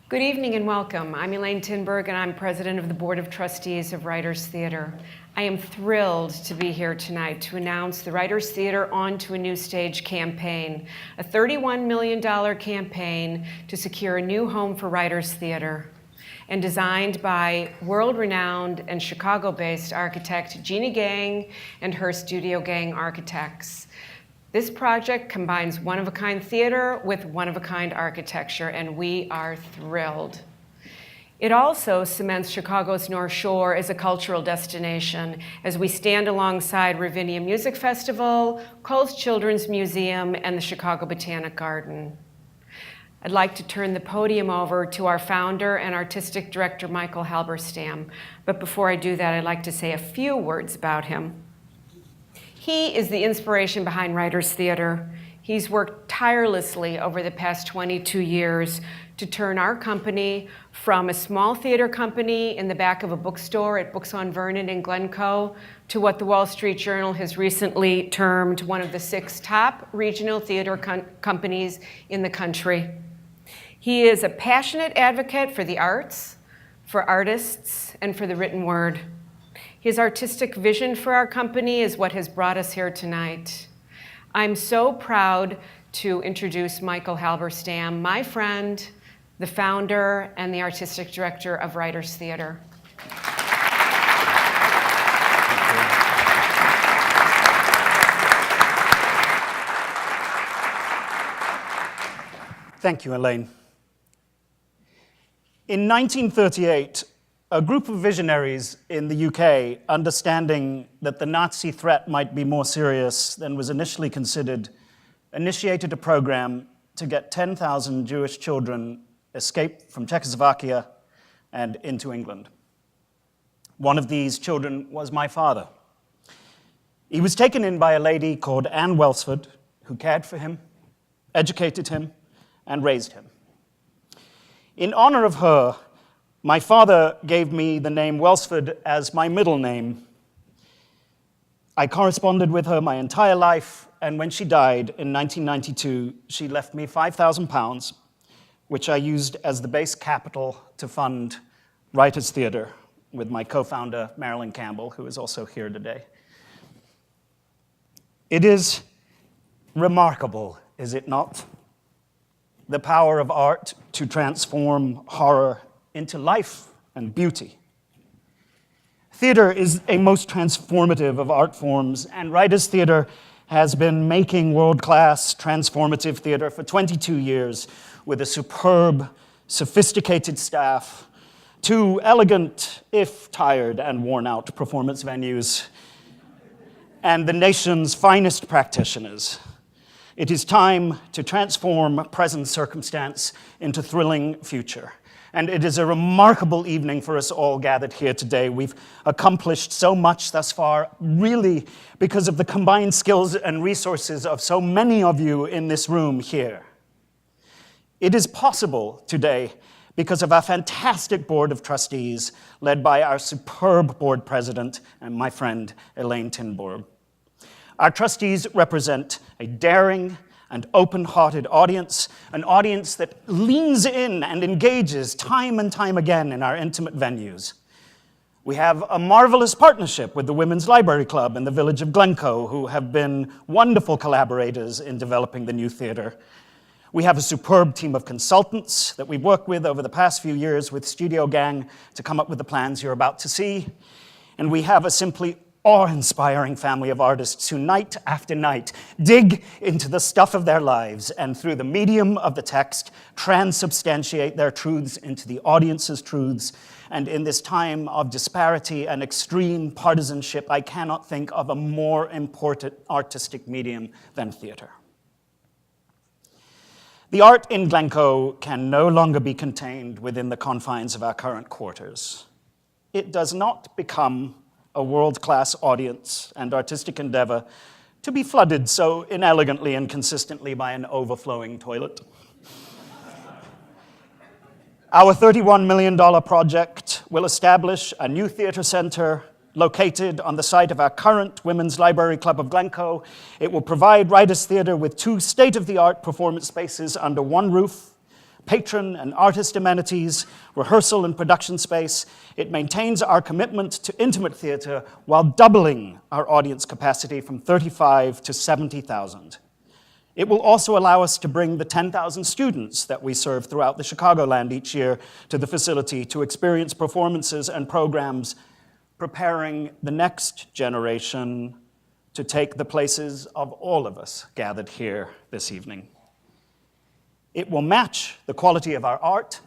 Good evening and welcome. I'm Elaine Tinberg and I'm president of the Board of Trustees of Writers Theater. I am thrilled to be here tonight to announce the Writers Theater On to a New Stage campaign, a $31 million campaign to secure a new home for Writers Theater, and designed by world-renowned and Chicago-based architect Jeanne Gang and her Studio Gang Architects. This project combines one-of-a-kind theater with one-of-a-kind architecture, and we are thrilled. It also cements Chicago's North Shore as a cultural destination as we stand alongside Ravinia Music Festival, Cole's Children's Museum, and the Chicago Botanic Garden. I'd like to turn the podium over to our founder and artistic director, Michael Halberstam. But before I do that, I'd like to say a few words about him. He is the inspiration behind Writers Theater. He's worked tirelessly over the past 22 years to turn our company from a small theater company in the back of a bookstore at Books on Vernon in Glencoe to what the Wall Street Journal has recently termed one of the 6 top regional theater companies in the country. He is a passionate advocate for the arts, for artists, and for the written word. His artistic vision for our company is what has brought us here tonight. I'm so proud to introduce Michael Halberstam, my friend, the founder and the artistic director of Writers Theater. Thank you, Elaine. In 1938, a group of visionaries in the UK, understanding that the Nazi threat might be more serious than was initially considered, initiated a program to get 10,000 Jewish children escaped from Czechoslovakia and into England. One of these children was my father. He was taken in by a lady called Anne Welsford, who cared for him, educated him, and raised him. In honor of her, my father gave me the name Welsford as my middle name. I corresponded with her my entire life, and when she died in 1992, she left me £5,000, which I used as the base capital to fund Writers Theater with my co-founder, Marilyn Campbell, who is also here today. It is remarkable, is it not? The power of art to transform horror into life and beauty. Theater is a most transformative of art forms, and Writers Theater has been making world-class transformative theater for 22 years with a superb, sophisticated staff, 2 elegant, if tired and worn-out performance venues, and the nation's finest practitioners. It is time to transform present circumstance into thrilling future. And it is a remarkable evening for us all gathered here today. We've accomplished so much thus far, really because of the combined skills and resources of so many of you in this room here. It is possible today because of our fantastic board of trustees, led by our superb board president and my friend, Elaine Tinberg. Our trustees represent a daring and open-hearted audience, an audience that leans in and engages time and time again in our intimate venues. We have a marvelous partnership with the Women's Library Club in the village of Glencoe, who have been wonderful collaborators in developing the new theater. We have a superb team of consultants that we've worked with over the past few years with Studio Gang to come up with the plans you're about to see. And we have a simply awe-inspiring family of artists who night after night dig into the stuff of their lives and through the medium of the text transubstantiate their truths into the audience's truths. And in this time of disparity and extreme partisanship, I cannot think of a more important artistic medium than theater. The art in Glencoe can no longer be contained within the confines of our current quarters. It does not become a world-class audience and artistic endeavor to be flooded so inelegantly and consistently by an overflowing toilet. Our $31 million project will establish a new theater center located on the site of our current Women's Library Club of Glencoe. It will provide Writers Theater with 2 state-of-the-art performance spaces under one roof, patron and artist amenities, rehearsal and production space. It maintains our commitment to intimate theater while doubling our audience capacity from 35 to 70,000. It will also allow us to bring the 10,000 students that we serve throughout the Chicagoland each year to the facility to experience performances and programs preparing the next generation to take the places of all of us gathered here this evening. It will match the quality of our art,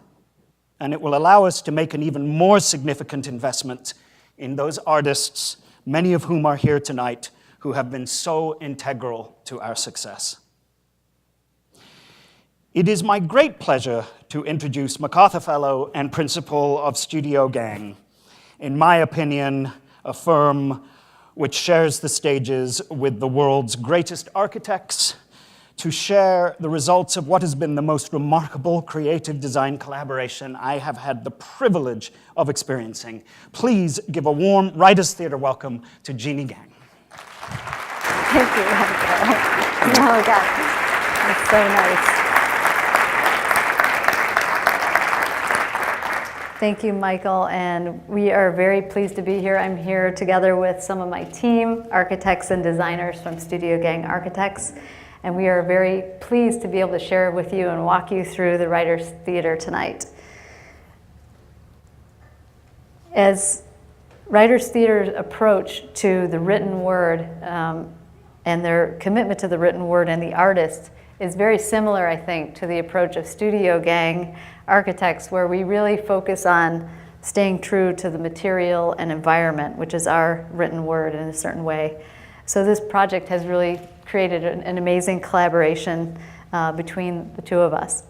and it will allow us to make an even more significant investment in those artists, many of whom are here tonight, who have been so integral to our success. It is my great pleasure to introduce MacArthur Fellow and Principal of Studio Gang, in my opinion, a firm which shares the stages with the world's greatest architects, to share the results of what has been the most remarkable creative design collaboration I have had the privilege of experiencing. Please give a warm Writers Theater welcome to Jeanne Gang. Thank you, Michael. Oh, God, that's so nice. Thank you, Michael, and we are very pleased to be here. I'm here together with some of my team, architects and designers from Studio Gang Architects, and we are very pleased to be able to share with you and walk you through the Writers Theater tonight. As Writers Theater's approach to the written word and their commitment to the written word and the artist is very similar, I think, to the approach of Studio Gang Architects, where we really focus on staying true to the material and environment, which is our written word in a certain way. So this project has really created an amazing collaboration between the two of us.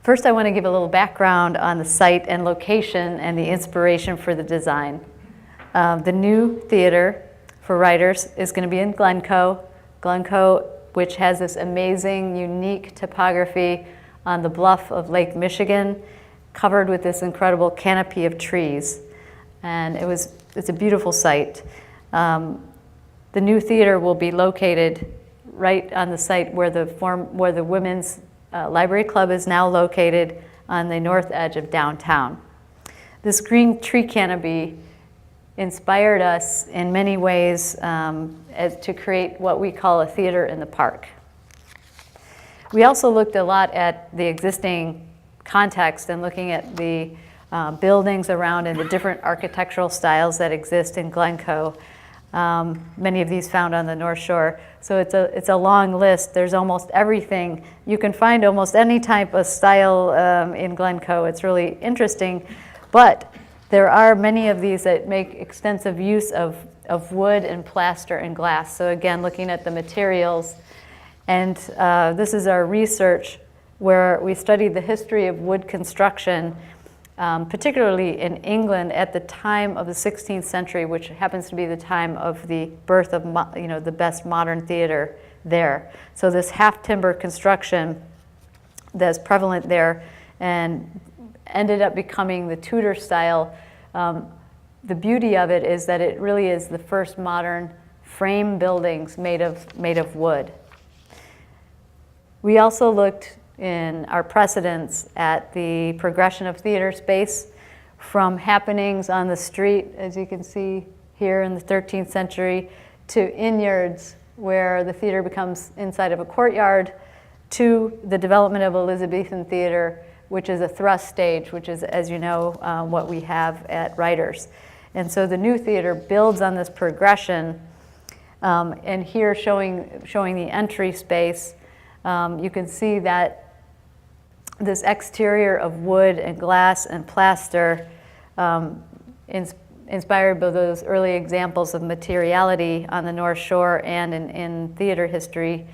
First, I want to give a little background on the site and location and the inspiration for the design. The new theater for writers is going to be in Glencoe, which has this amazing, unique topography on the bluff of Lake Michigan, covered with this incredible canopy of trees. And it's a beautiful site. The new theater will be located right on the site where the Women's Library Club is now located on the north edge of downtown. This green tree canopy inspired us in many ways to create what we call a theater in the park. We also looked a lot at the existing context and looking at the buildings around and the different architectural styles that exist in Glencoe. Many of these found on the North Shore. So it's a long list. There's almost everything. You can find almost any type of style in Glencoe. It's really interesting. But there are many of these that make extensive use of wood and plaster and glass. So again, looking at the materials. And this is our research where we studied the history of wood construction, particularly in England at the time of the 16th century, which happens to be the time of the birth of the best modern theater there. So this half-timber construction that's prevalent there and ended up becoming the Tudor style. The beauty of it is that it really is the first modern frame buildings made of wood. We also looked in our precedents at the progression of theater space from happenings on the street, as you can see here in the 13th century, to innyards where the theater becomes inside of a courtyard, to the development of Elizabethan theater, which is a thrust stage, which is, as you know, what we have at Writers. And so the new theater builds on this progression, and here showing the entry space. You can see that this exterior of wood and glass and plaster, inspired by those early examples of materiality on the North Shore and in theater history,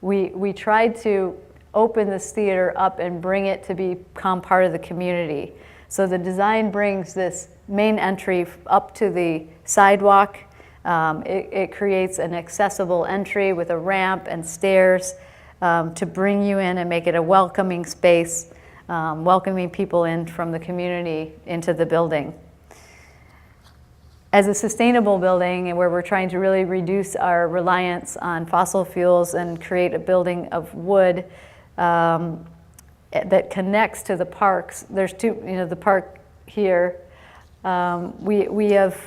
we tried to open this theater up and bring it to become part of the community. So the design brings this main entry up to the sidewalk. It creates an accessible entry with a ramp and stairs to bring you in and make it a welcoming space, welcoming people in from the community into the building. As a sustainable building, and where we're trying to really reduce our reliance on fossil fuels and create a building of wood, that connects to the parks. There's two, the park here. We have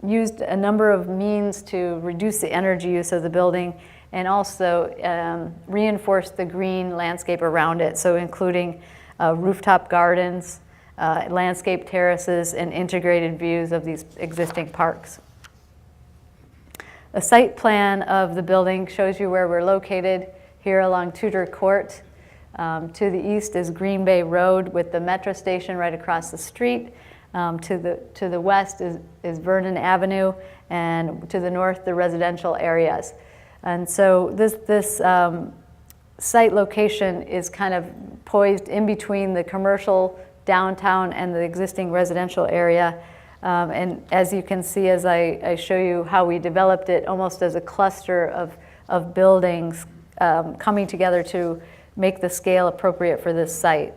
used a number of means to reduce the energy use of the building and also reinforce the green landscape around it, so including rooftop gardens, landscape terraces, and integrated views of these existing parks. A site plan of the building shows you where we're located here along Tudor Court. To the east is Green Bay Road with the metro station right across the street. To the west is Vernon Avenue, and to the north, the residential areas. And so this site location is kind of poised in between the commercial downtown and the existing residential area. And as you can see, as I show you how we developed it, almost as a cluster of buildings coming together to make the scale appropriate for this site.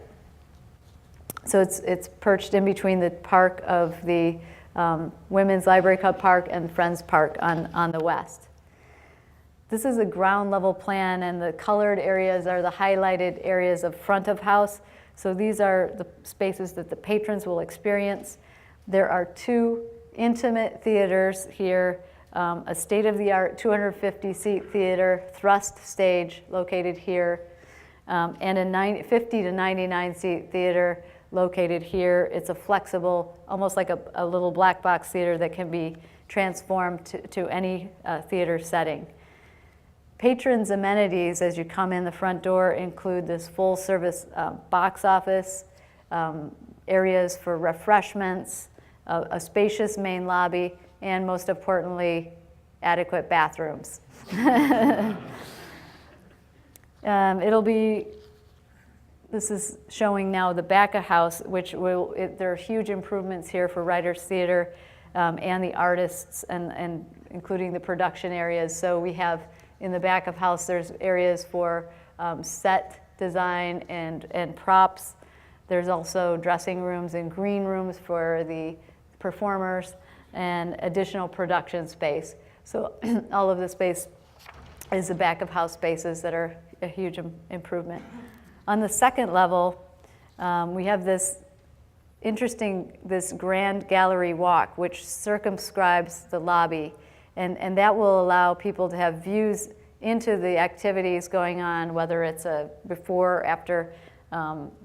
So it's perched in between the park of the Women's Library Club Park and Friends Park on the west. This is a ground level plan, and the colored areas are the highlighted areas of front of house. So these are the spaces that the patrons will experience. There are two intimate theaters here, a state-of-the-art 250-seat theater, thrust stage located here, and a 50 to 99-seat theater located here. It's a flexible, almost like a little black box theater that can be transformed to any theater setting. Patrons' amenities as you come in the front door include this full-service box office, areas for refreshments, a spacious main lobby, and most importantly, adequate bathrooms. This is showing now the back of house, which there are huge improvements here for Writers Theater and the artists, and including the production areas. So we have in the back of house, there's areas for set design and props. There's also dressing rooms and green rooms for the performers and additional production space. So all of the space is the back of house spaces that are a huge improvement. On the second level, we have this grand gallery walk, which circumscribes the lobby. And that will allow people to have views into the activities going on, whether it's a before or after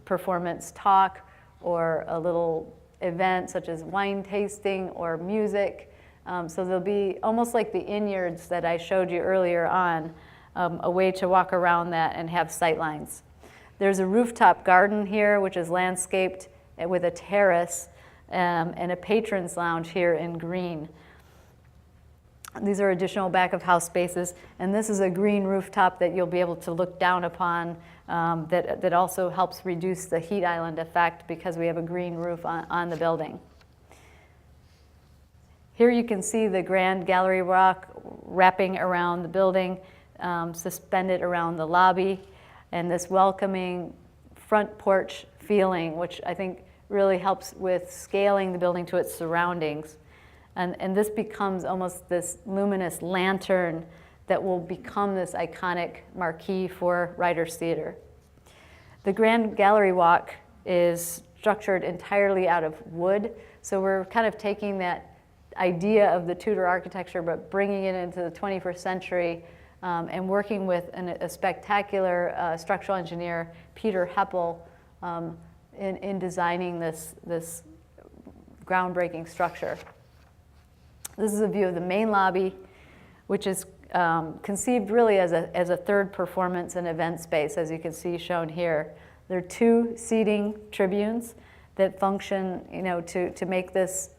performance talk, or a little event such as wine tasting or music. So there'll be almost like the Inyards that I showed you earlier on, a way to walk around that and have sight lines. There's a rooftop garden here, which is landscaped with a terrace and a patron's lounge here in green. These are additional back of house spaces, and this is a green rooftop that you'll be able to look down upon that also helps reduce the heat island effect because we have a green roof on the building. Here you can see the grand gallery walk wrapping around the building, suspended around the lobby, and this welcoming front porch feeling, which I think really helps with scaling the building to its surroundings. And this becomes almost this luminous lantern that will become this iconic marquee for Writers Theater. The Grand Gallery Walk is structured entirely out of wood, so we're kind of taking that idea of the Tudor architecture but bringing it into the 21st century and working with a spectacular structural engineer, Peter Heppel, in designing this groundbreaking structure. This is a view of the main lobby, which is conceived really as a third performance and event space, as you can see shown here. There are two seating tribunes that function, to make this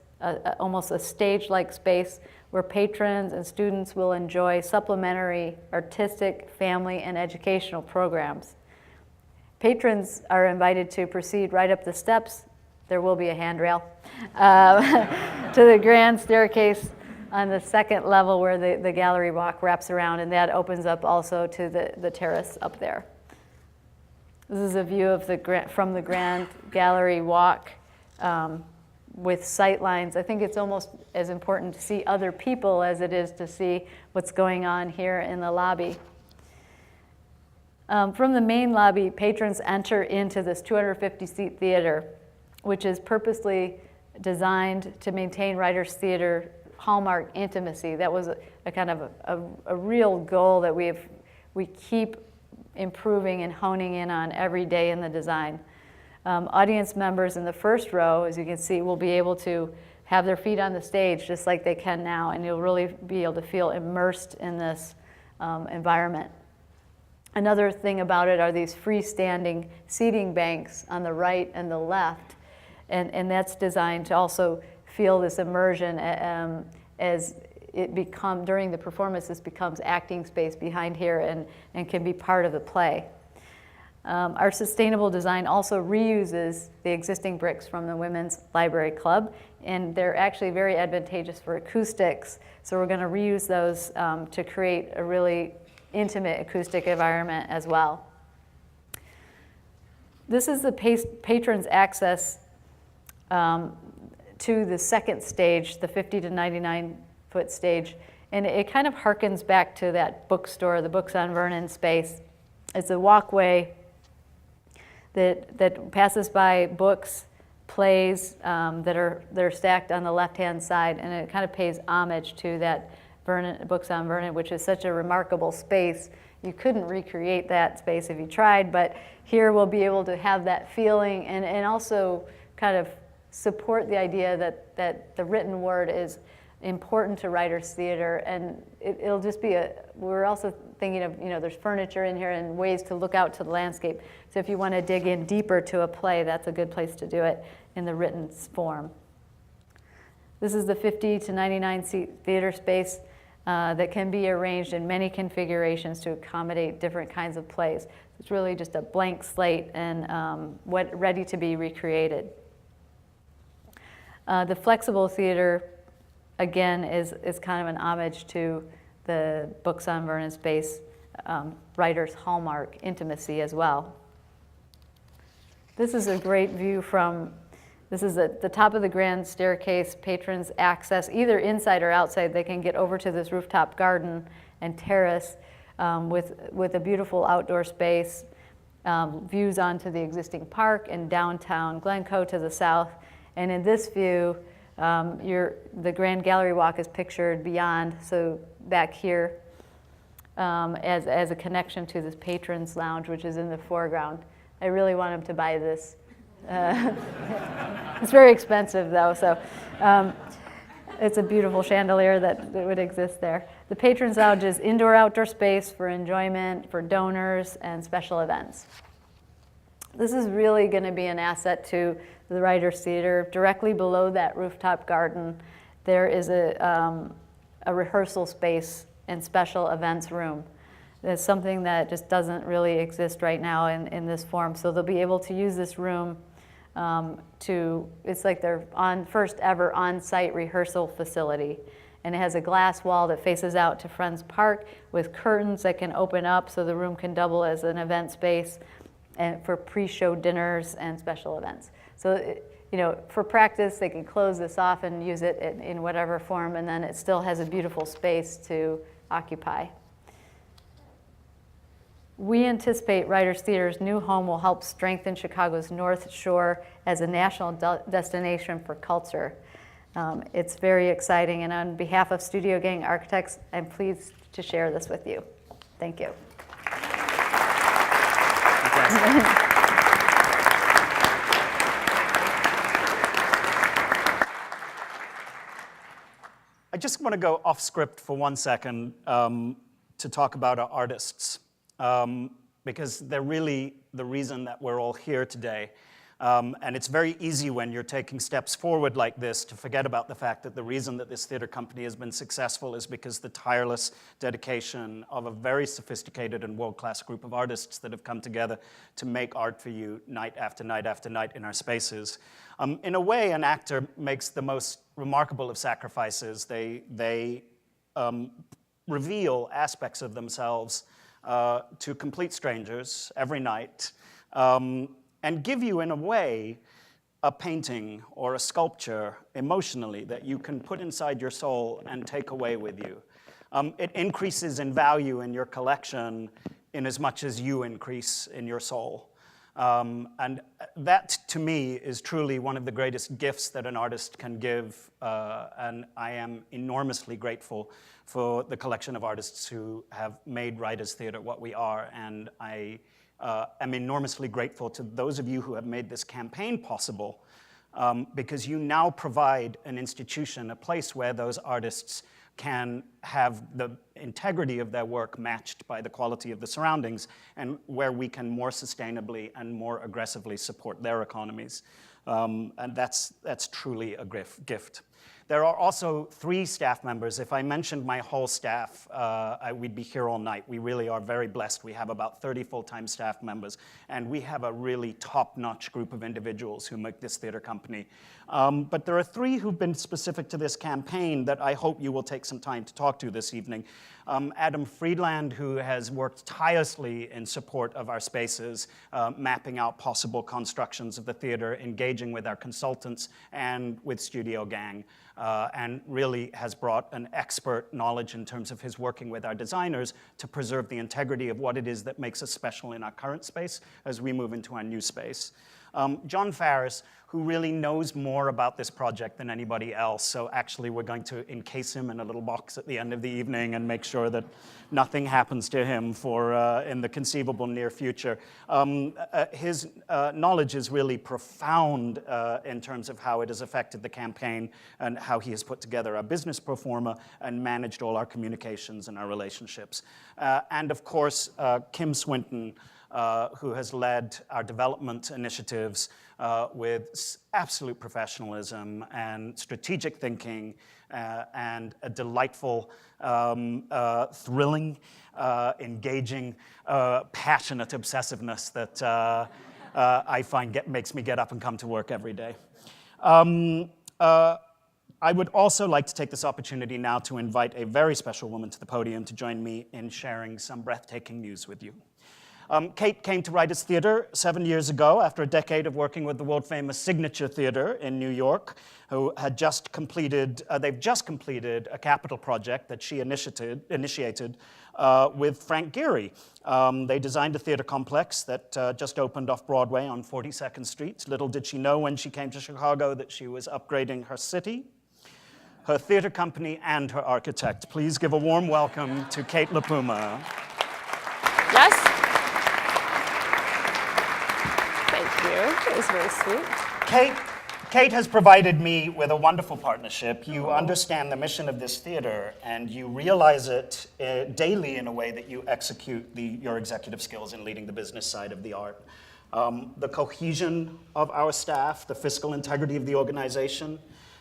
almost a stage-like space where patrons and students will enjoy supplementary artistic, family, and educational programs. Patrons are invited to proceed right up the steps. There will be a handrail to the grand staircase on the second level where the gallery walk wraps around, and that opens up also to the terrace up there. This is a view of from the grand gallery walk with sight lines. I think it's almost as important to see other people as it is to see what's going on here in the lobby. From the main lobby, patrons enter into this 250-seat theater, which is purposely designed to maintain Writers' Theater hallmark intimacy. That was a kind of a real goal that we keep improving and honing in on every day in the design. Audience members in the first row, as you can see, will be able to have their feet on the stage just like they can now, and you'll really be able to feel immersed in this environment. Another thing about it are these freestanding seating banks on the right and the left, and that's designed to also feel this immersion as it during the performance, this becomes acting space behind here and can be part of the play. Our sustainable design also reuses the existing bricks from the Women's Library Club, and they're actually very advantageous for acoustics, so we're going to reuse those to create a really intimate acoustic environment as well. This is the patrons' access to the second stage, the 50 to 99-foot stage, and it kind of harkens back to that bookstore, the Books on Vernon space. It's a walkway that passes by books, plays that are stacked on the left-hand side, and it kind of pays homage to that Books on Vernon, which is such a remarkable space. You couldn't recreate that space if you tried, but here we'll be able to have that feeling and also kind of support the idea that the written word is important to Writers' Theater, and it'll just be we're also thinking of, there's furniture in here and ways to look out to the landscape. So if you want to dig in deeper to a play, that's a good place to do it in the written form. This is the 50 to 99 seat theater space that can be arranged in many configurations to accommodate different kinds of plays. It's really just a blank slate and ready to be recreated. The flexible theater, again, is kind of an homage to the Books on Vernon space, writer's hallmark intimacy as well. This is a great view from, this is at the top of the grand staircase. Patrons access either inside or outside. They can get over to this rooftop garden and terrace with a beautiful outdoor space, views onto the existing park and downtown Glencoe to the south. And in this view, the Grand Gallery Walk is pictured beyond, so back here as a connection to this Patrons Lounge, which is in the foreground. I really want him to buy this. It's very expensive, though, so it's a beautiful chandelier that would exist there. The Patrons Lounge is indoor-outdoor space for enjoyment, for donors, and special events. This is really going to be an asset to the Writers' Theater. Directly below that rooftop garden, there is a rehearsal space and special events room. It's something that just doesn't really exist right now in this form. So they'll be able to use this room it's like their first ever on-site rehearsal facility. And it has a glass wall that faces out to Friends Park with curtains that can open up so the room can double as an event space and for pre-show dinners and special events. So, for practice, they can close this off and use it in whatever form, and then it still has a beautiful space to occupy. We anticipate Writers' Theater's new home will help strengthen Chicago's North Shore as a national destination for culture. It's very exciting, and on behalf of Studio Gang Architects, I'm pleased to share this with you. Thank you. I just want to go off script for 1 second to talk about our artists, because they're really the reason that we're all here today. And it's very easy when you're taking steps forward like this to forget about the fact that the reason that this theater company has been successful is because the tireless dedication of a very sophisticated and world-class group of artists that have come together to make art for you night after night after night in our spaces. In a way, an actor makes the most remarkable of sacrifices. They reveal aspects of themselves to complete strangers every night, and give you, in a way, a painting or a sculpture emotionally that you can put inside your soul and take away with you. It increases in value in your collection in as much as you increase in your soul. And that, to me, is truly one of the greatest gifts that an artist can give, and I am enormously grateful for the collection of artists who have made Writers Theatre what we are, and I am enormously grateful to those of you who have made this campaign possible, because you now provide an institution, a place where those artists can have the integrity of their work matched by the quality of the surroundings, and where we can more sustainably and more aggressively support their economies. And that's truly a gift. There are also 3 staff members. If I mentioned my whole staff, we'd be here all night. We really are very blessed. We have about 30 full-time staff members, and we have a really top-notch group of individuals who make this theater company. But there are 3 who've been specific to this campaign that I hope you will take some time to talk to this evening. Adam Friedland, who has worked tirelessly in support of our spaces, mapping out possible constructions of the theater, engaging with our consultants and with Studio Gang, and really has brought an expert knowledge in terms of his working with our designers to preserve the integrity of what it is that makes us special in our current space as we move into our new space. John Farris, who really knows more about this project than anybody else, so actually we're going to encase him in a little box at the end of the evening and make sure that nothing happens to him for in the conceivable near future. His knowledge is really profound in terms of how it has affected the campaign and how he has put together our business pro forma and managed all our communications and our relationships. And of course, Kim Swinton, who has led our development initiatives with absolute professionalism and strategic thinking and a delightful, thrilling, engaging, passionate obsessiveness that I find makes me get up and come to work every day. I would also like to take this opportunity now to invite a very special woman to the podium to join me in sharing some breathtaking news with you. Kate came to Writers Theatre 7 years ago after a decade of working with the world-famous Signature Theatre in New York, who had just completed, they've just completed a capital project that she initiated with Frank Gehry. They designed a theater complex that just opened off Broadway on 42nd Street. Little did she know when she came to Chicago that she was upgrading her city, her theater company, and her architect. Please give a warm welcome to Kate LaPuma. Yes? Thank you. That was very sweet. Kate has provided me with a wonderful partnership. You understand the mission of this theater, and you realize it daily in a way that you execute your executive skills in leading the business side of the art. The cohesion of our staff, the fiscal integrity of the organization,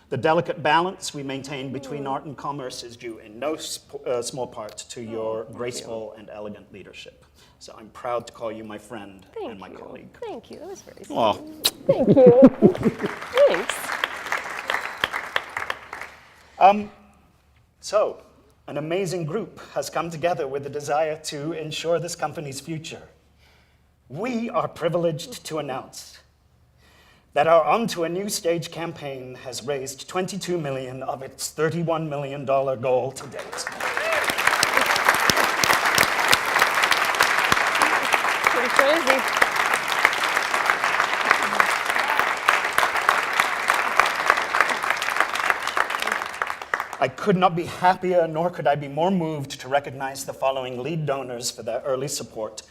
the delicate balance we maintain between art and commerce is due in no small part to your graceful and elegant leadership. So I'm proud to call you my friend and my colleague. Thank you. That was very sweet. Oh. Thank you. Thanks. So, an amazing group has come together with the desire to ensure this company's future. We are privileged to announce that our On to a New Stage campaign has raised $22 million of its $31 million goal to date. Pretty crazy. I could not be happier, nor could I be more moved to recognize the following lead donors for their early support.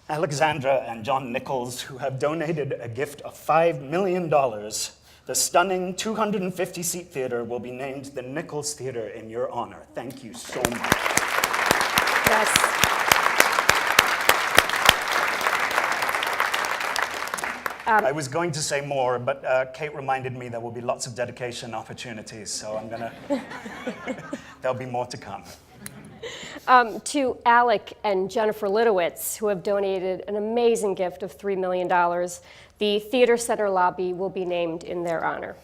Alexandra and John Nichols, who have donated a gift of $5 million. The stunning 250-seat theater will be named the Nichols Theater in your honor. Thank you so much. Yes. I was going to say more, but Kate reminded me there will be lots of dedication opportunities, so I'm gonna, there'll be more to come. To Alec and Jennifer Litowitz, who have donated an amazing gift of $3 million, the Theater Center lobby will be named in their honor.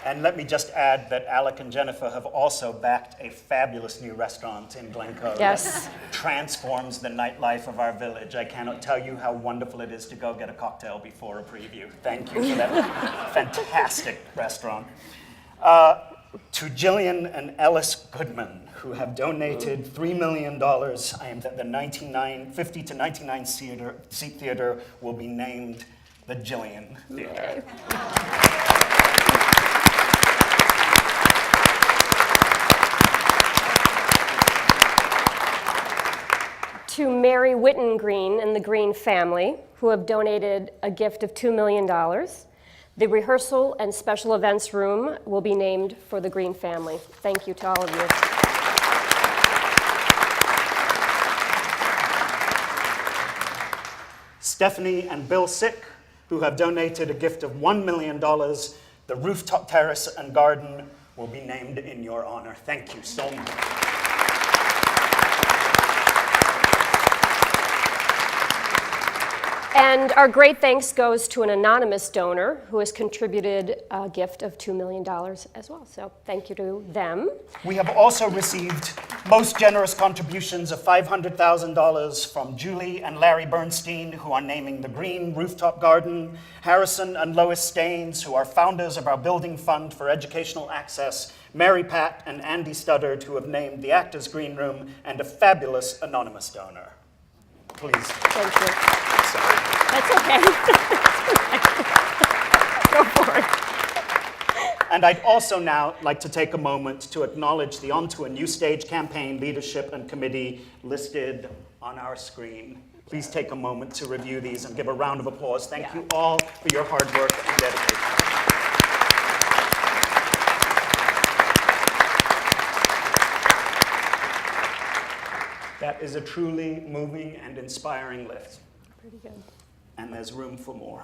And let me just add that Alec and Jennifer have also backed a fabulous new restaurant in Glencoe. Yes. That transforms the nightlife of our village. I cannot tell you how wonderful it is to go get a cocktail before a preview. Thank you for that fantastic restaurant. To Jillian and Ellis Goodman, who have donated $3 million, I am that the 50 to 99 seat theater will be named the Jillian Theater. To Mary Witten Green and the Green family, who have donated a gift of $2 million. The rehearsal and special events room will be named for the Green family. Thank you to all of you. Stephanie and Bill Sick, who have donated a gift of $1 million. The rooftop terrace and garden will be named in your honor. Thank you so much. And our great thanks goes to an anonymous donor who has contributed a gift of $2 million as well. So thank you to them. We have also received most generous contributions of $500,000 from Julie and Larry Bernstein, who are naming the Green Rooftop Garden, Harrison and Lois Staines, who are founders of our Building Fund for Educational Access, Mary Pat and Andy Studdard, who have named the Actors Green Room, and a fabulous anonymous donor. Please. Thank you. Sorry. That's okay. Go for it. And I'd also now like to take a moment to acknowledge the On to a New Stage campaign leadership and committee listed on our screen. Please take a moment to review these and give a round of applause. Thank you all for your hard work and dedication. That is a truly moving and inspiring list. Pretty good. And there's room for more.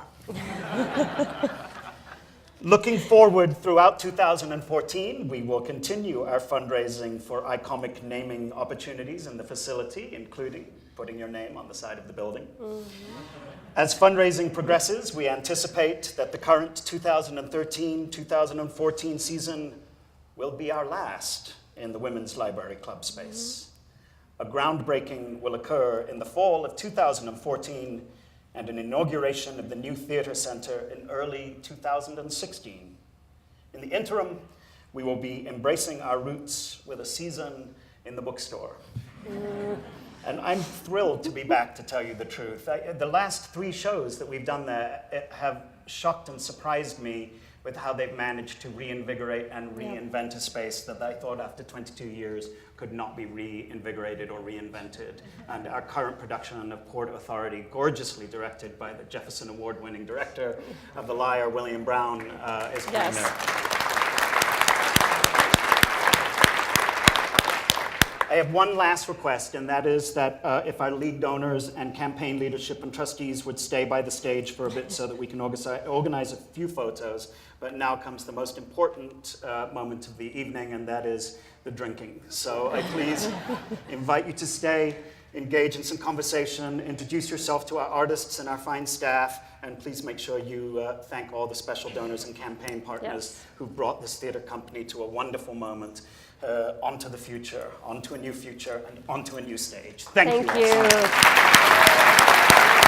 Looking forward throughout 2014, we will continue our fundraising for iconic naming opportunities in the facility, including putting your name on the side of the building. As fundraising progresses, we anticipate that the current 2013-2014 season will be our last in the Women's Library Club space. A groundbreaking will occur in the fall of 2014 and an inauguration of the new theater center in early 2016. In the interim, we will be embracing our roots with a season in the bookstore. And I'm thrilled to be back, to tell you the truth. The last 3 shows that we've done there have shocked and surprised me with how they've managed to reinvigorate and reinvent a space that I thought after 22 years could not be reinvigorated or reinvented. And our current production of Port Authority, gorgeously directed by the Jefferson Award-winning director of The Liar, William Brown, is playing there. I have one last request, and that is that if our lead donors and campaign leadership and trustees would stay by the stage for a bit so that we can organize a few photos. But now comes the most important moment of the evening, and that is the drinking. So I please invite you to stay, engage in some conversation, introduce yourself to our artists and our fine staff, and please make sure you thank all the special donors and campaign partners who brought this theater company to a wonderful moment. Onto the future, onto a new future, and onto a new stage. Thank you. Thank you.